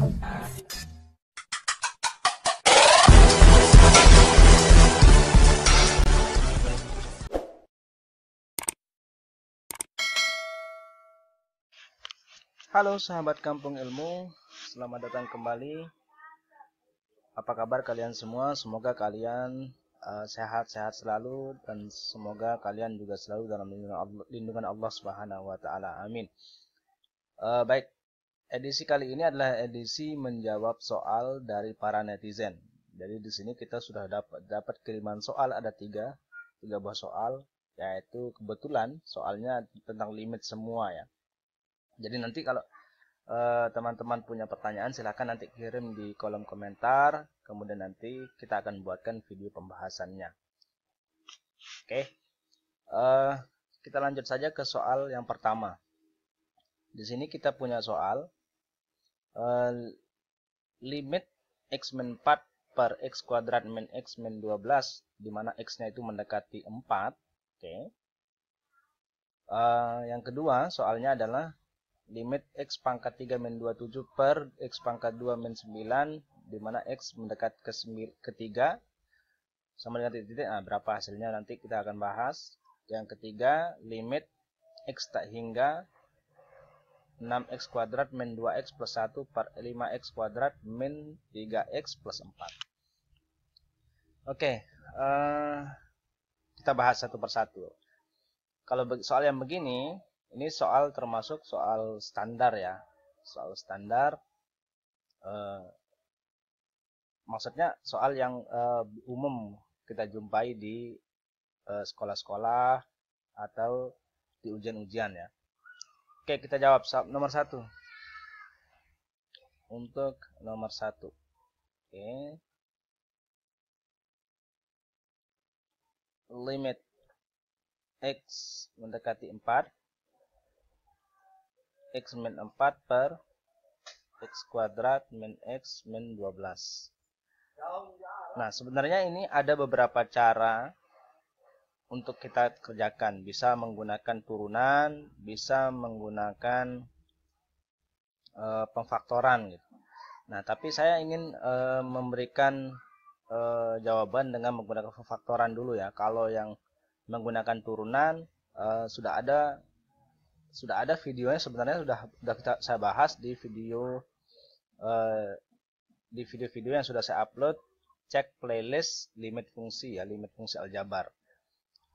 Halo sahabat Kampung Ilmu, selamat datang kembali. Apa kabar kalian semua? Semoga kalian sehat-sehat selalu dan semoga kalian juga selalu dalam lindungan Allah Subhanahu wa taala. Amin. Baik, edisi kali ini adalah edisi menjawab soal dari para netizen. Jadi di sini kita sudah dapat kiriman soal, ada tiga buah soal, yaitu kebetulan soalnya tentang limit semua ya. Jadi nanti kalau teman-teman punya pertanyaan silahkan nanti kirim di kolom komentar, kemudian nanti kita akan buatkan video pembahasannya. Oke, kita lanjut saja ke soal yang pertama. Di sini kita punya soal limit x min 4 per x kuadrat min x min 12, di mana x-nya itu mendekati 4. Oke. Yang kedua soalnya adalah limit x pangkat 3 min 27 per x pangkat 2 min 9, di mana x mendekat ke 3 sama dengan titik-titik. Nah, berapa hasilnya nanti kita akan bahas. Yang ketiga, limit x tak hingga 6x kuadrat min 2x plus 1 per 5x kuadrat min 3x plus 4. Oke, kita bahas satu persatu. Kalau soal yang begini, ini soal termasuk soal standar ya, soal standar. Maksudnya soal yang umum kita jumpai di sekolah-sekolah atau di ujian-ujian ya. Oke, kita jawab nomor 1. Untuk nomor 1. Oke. Limit x mendekati 4. X min 4 per x kuadrat min x min 12. Nah, sebenarnya ini ada beberapa cara untuk kita kerjakan. Bisa menggunakan turunan, bisa menggunakan pemfaktoran gitu. Nah, tapi saya ingin memberikan jawaban dengan menggunakan pemfaktoran dulu ya. Kalau yang menggunakan turunan sudah ada videonya, sebenarnya sudah saya bahas di video yang sudah saya upload. Cek playlist limit fungsi ya, limit fungsi aljabar.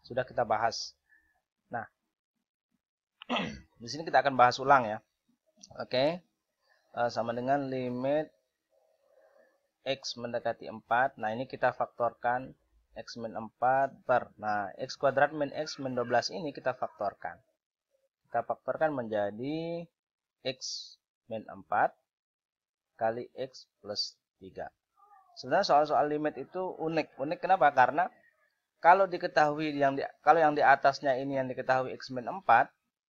Sudah kita bahas. Nah, di sini kita akan bahas ulang ya. Oke. Sama dengan limit x mendekati 4. Nah, ini kita faktorkan x min 4 per. Nah, x kuadrat min x min 12 ini kita faktorkan. Kita faktorkan menjadi x min 4 kali x plus 3. Sebenarnya soal-soal limit itu unik. Unik kenapa? Karena kalau diketahui kalau yang di atasnya ini yang diketahui x min 4,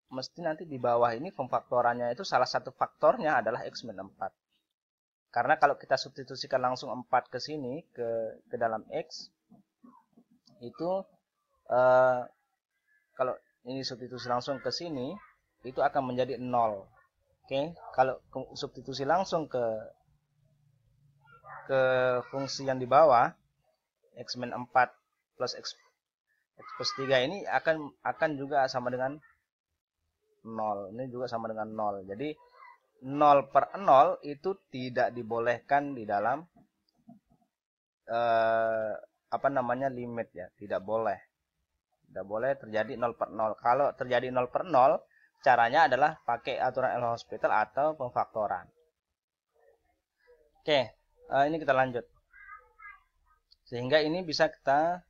mesti nanti di bawah ini pemfaktorannya itu salah satu faktornya adalah x min 4. Karena kalau kita substitusikan langsung 4 ke sini ke dalam x, itu kalau ini substitusi langsung ke sini, itu akan menjadi 0. Oke, kalau substitusi langsung ke fungsi yang di bawah, x min 4 plus x plus 3 ini akan juga sama dengan 0. Ini juga sama dengan 0. Jadi 0 per 0 itu tidak dibolehkan di dalam limit ya, tidak boleh. Tidak boleh terjadi 0 per 0. Kalau terjadi 0 per 0, caranya adalah pakai aturan L'Hospital atau pemfaktoran. Oke, ini kita lanjut. Sehingga ini bisa kita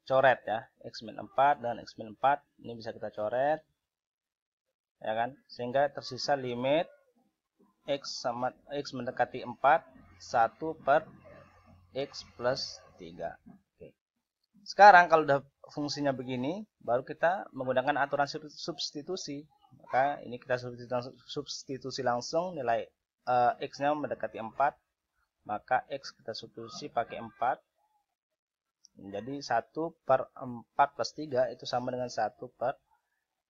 coret ya, x min 4 dan x min 4 ini bisa kita coret. Ya kan? Sehingga tersisa limit x mendekati 4 1 per x plus 3. Oke. Sekarang kalau udah fungsinya begini, baru kita menggunakan aturan substitusi. Maka ini kita substitusi langsung nilai x-nya mendekati 4. Maka x kita substitusi pakai 4. Jadi 1 per 4 plus 3 itu sama dengan 1 per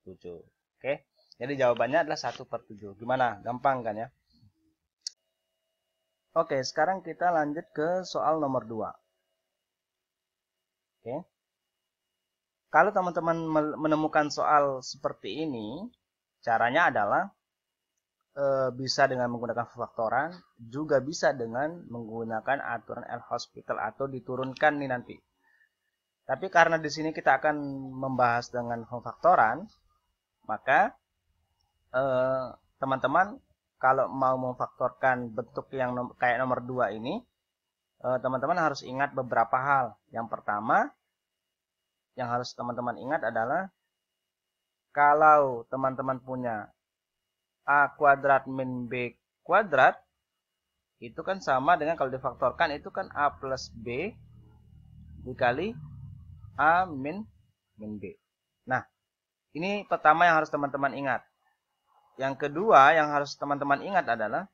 7. Oke. Jadi jawabannya adalah 1/7. Gimana? Gampang kan ya? Oke, sekarang kita lanjut ke soal nomor 2. Oke. Kalau teman-teman menemukan soal seperti ini, caranya adalah bisa dengan menggunakan faktoran, juga bisa dengan menggunakan aturan L'Hospital atau diturunkan nih nanti. Tapi karena di sini kita akan membahas dengan faktoran, maka teman-teman kalau mau memfaktorkan bentuk yang kayak nomor 2 ini, teman-teman harus ingat beberapa hal. Yang pertama, yang harus teman-teman ingat adalah kalau teman-teman punya A kuadrat min B kuadrat, itu kan sama dengan kalau difaktorkan itu kan A plus B dikali A min B. Nah, ini pertama yang harus teman-teman ingat. Yang kedua yang harus teman-teman ingat adalah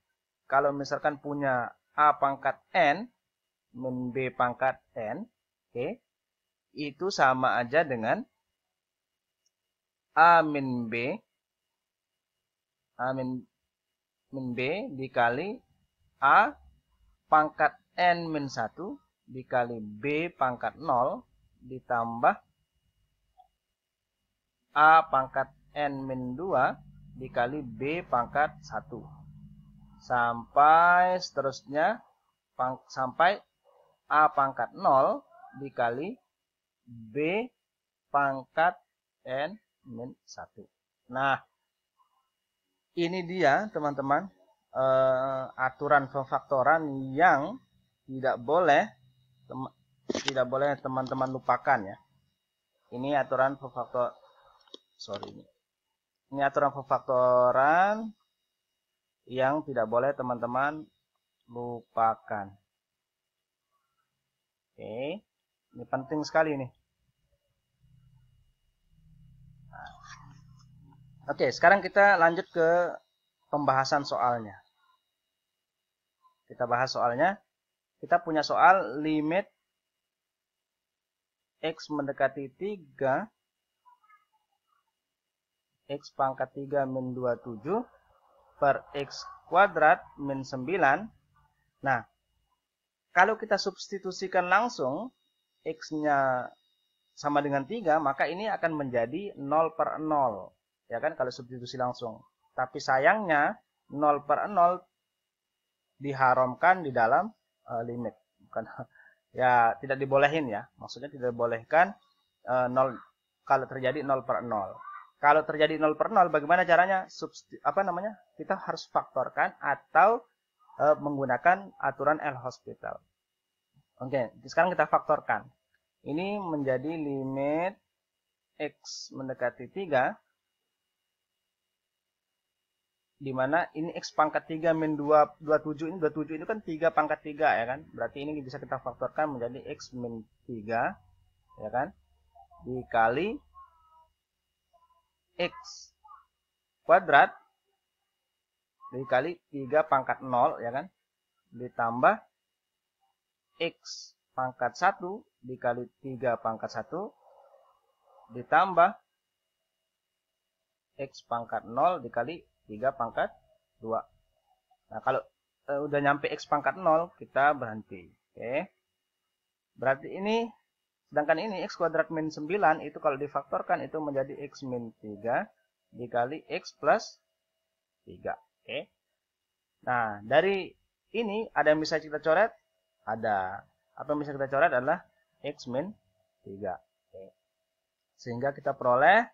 kalau misalkan punya A pangkat N min B pangkat N, oke, itu sama aja dengan A min B dikali A pangkat N min 1 dikali B pangkat 0 ditambah A pangkat N min 2 dikali B pangkat 1. Sampai seterusnya sampai A pangkat 0 dikali B pangkat N min 1. Nah, ini dia teman-teman aturan pemfaktoran yang tidak boleh teman-teman lupakan ya. Ini aturan Ini aturan pemfaktoran yang tidak boleh teman-teman lupakan. Oke, ini penting sekali nih. Oke, sekarang kita lanjut ke pembahasan soalnya. Kita bahas soalnya. Kita punya soal limit X mendekati 3, X pangkat 3 min 27 per X kuadrat min 9. Nah, kalau kita substitusikan langsung X-nya sama dengan 3, maka ini akan menjadi 0/0. Ya kan, kalau substitusi langsung. Tapi sayangnya 0/0 diharamkan di dalam limit. Bukan ya, tidak dibolehin ya. Maksudnya tidak dibolehkan 0 kalau terjadi 0/0. Kalau terjadi 0/0 bagaimana caranya? Kita harus faktorkan atau menggunakan aturan L'Hospital. Oke, sekarang kita faktorkan. Ini menjadi limit X mendekati 3, di mana ini X pangkat 3 min 27 ini kan 3 pangkat 3 ya kan. Berarti ini bisa kita faktorkan menjadi X min 3 ya kan, dikali X kuadrat dikali 3 pangkat 0 ya kan, ditambah X pangkat 1 dikali 3 pangkat 1 ditambah X pangkat 0 dikali 3 pangkat 2. Nah, kalau udah nyampe X pangkat 0, kita berhenti. Oke. Berarti ini, sedangkan ini X kuadrat min 9, itu kalau difaktorkan itu menjadi X min 3 dikali X plus 3. Oke. Nah, dari ini ada yang bisa kita coret? Ada. Apa yang bisa kita coret adalah X min 3. Oke. Sehingga kita peroleh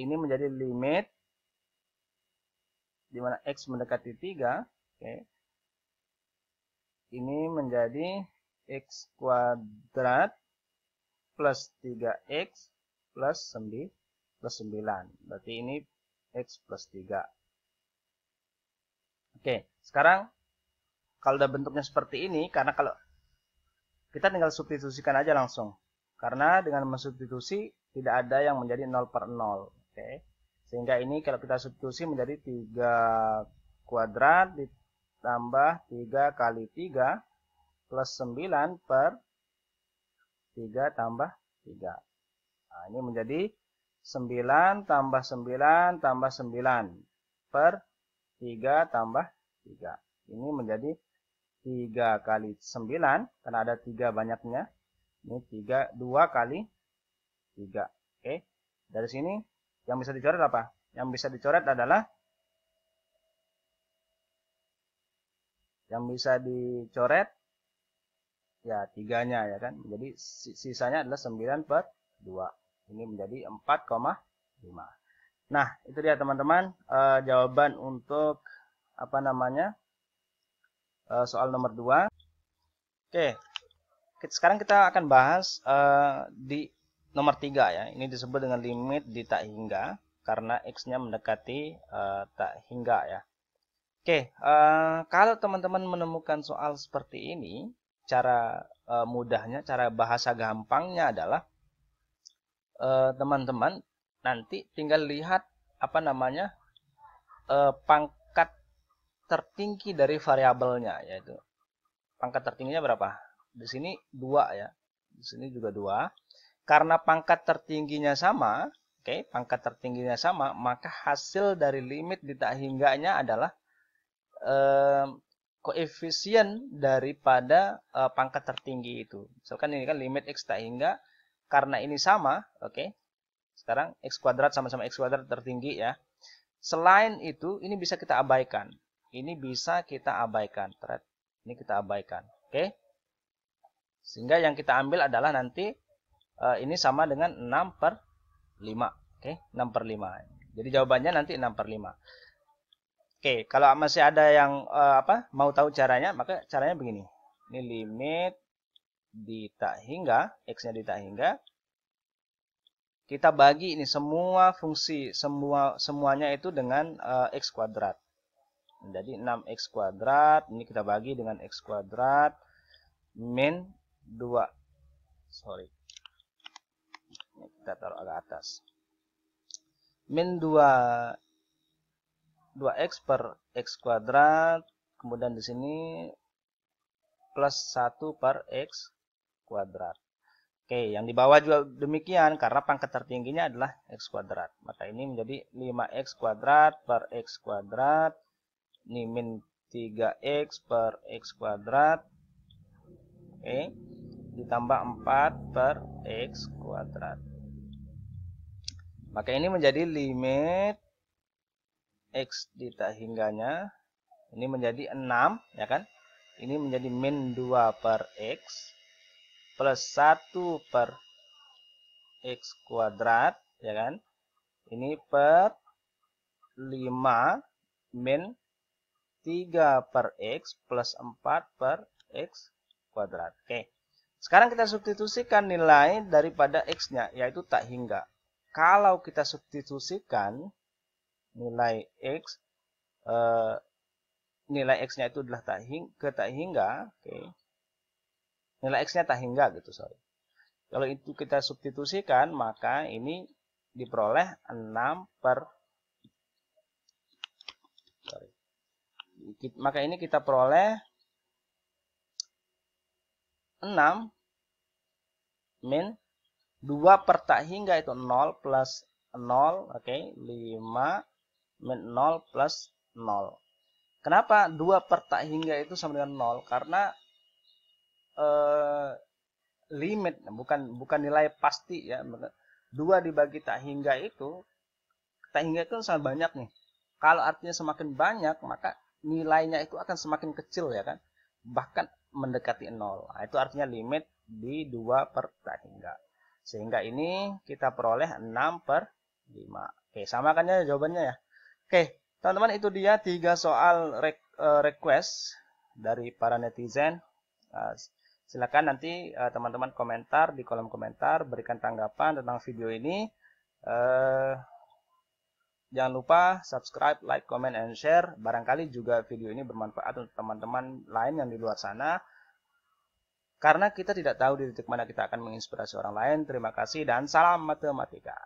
ini menjadi limit di mana X mendekati 3, oke. Ini menjadi X kuadrat plus 3X plus 9. Berarti ini X plus 3. Oke, sekarang kalau udah bentuknya seperti ini, karena kalau kita tinggal substitusikan aja langsung. Karena dengan mensubstitusi tidak ada yang menjadi 0/0. Oke. Sehingga ini kalau kita substitusi menjadi 3 kuadrat ditambah 3 kali 3 plus 9 per 3 tambah 3. Nah, ini menjadi 9 tambah 9 tambah 9 per 3 tambah 3. Ini menjadi 3 kali 9, karena ada 3 banyaknya. Ini 2 kali 3. Oke. Dari sini yang bisa dicoret apa? Yang bisa dicoret adalah ya 3-nya ya kan. Jadi sisanya adalah 9 per 2. Ini menjadi 4,5. Nah, itu dia teman-teman jawaban untuk soal nomor 2. Oke. Sekarang kita akan bahas di nomor 3 ya. Ini disebut dengan limit di tak hingga karena X-nya mendekati tak hingga ya. Oke, kalau teman-teman menemukan soal seperti ini, cara mudahnya, cara bahasa gampangnya adalah teman-teman nanti tinggal lihat pangkat tertinggi dari variabelnya, yaitu pangkat tertingginya berapa? Di sini 2 ya. Di sini juga 2. Karena pangkat tertingginya sama, oke, pangkat tertingginya sama, maka hasil dari limit di tak hingganya adalah koefisien daripada pangkat tertinggi itu. Misalkan ini kan limit X tak hingga, karena ini sama, oke. Sekarang X kuadrat sama-sama X kuadrat tertinggi ya. Selain itu, ini bisa kita abaikan. Ini bisa kita abaikan. Ini kita abaikan, oke. Sehingga yang kita ambil adalah nanti ini sama dengan 6 per 5, oke. 6 per 5. Jadi jawabannya nanti 6 per 5. Oke, kalau masih ada yang mau tahu caranya, maka caranya begini. Ini limit di tak hingga, X-nya di tak hingga. Kita bagi ini semua fungsi, semuanya itu dengan X kuadrat. Jadi 6X kuadrat, ini kita bagi dengan X kuadrat min 2. Sorry. Ini kita taruh agak atas. Min 2x per x kuadrat, kemudian di sini plus 1 per x kuadrat. Oke, yang di bawah juga demikian karena pangkat tertingginya adalah x kuadrat. Maka ini menjadi 5x kuadrat per x kuadrat. Ini min 3x per x kuadrat. Oke, ditambah 4 per x kuadrat. Maka ini menjadi limit X di tak hingganya, ini menjadi 6 ya kan, ini menjadi min 2 per X plus 1 per X kuadrat ya kan, ini per 5 min 3 per X plus 4 per X kuadrat. Oke, sekarang kita substitusikan nilai daripada X nya, yaitu tak hingga. Kalau kita substitusikan nilai X, nilai X-nya itu adalah tak hingga, oke. Nilai X-nya tak hingga gitu, sorry. Kalau itu kita substitusikan, maka ini diperoleh 6 per, sorry. Maka ini kita peroleh 6 min 2 per tak hingga itu 0 plus 0, oke, 5 min 0 plus 0. Kenapa 2 per tak hingga itu sama dengan 0? Karena limit, bukan nilai pasti ya. 2 dibagi tak hingga itu sangat banyak nih. Kalau artinya semakin banyak, maka nilainya itu akan semakin kecil ya kan. Bahkan mendekati 0. Nah, itu artinya limit di 2 per tak hingga. Sehingga ini kita peroleh 6 per 5. Oke, samakannya jawabannya ya. Oke, teman-teman, itu dia 3 soal request dari para netizen. Silakan nanti teman-teman komentar di kolom komentar, berikan tanggapan tentang video ini. Jangan lupa subscribe, like, comment, and share. Barangkali juga video ini bermanfaat untuk teman-teman lain yang di luar sana. Karena kita tidak tahu di titik mana kita akan menginspirasi orang lain. Terima kasih dan salam matematika.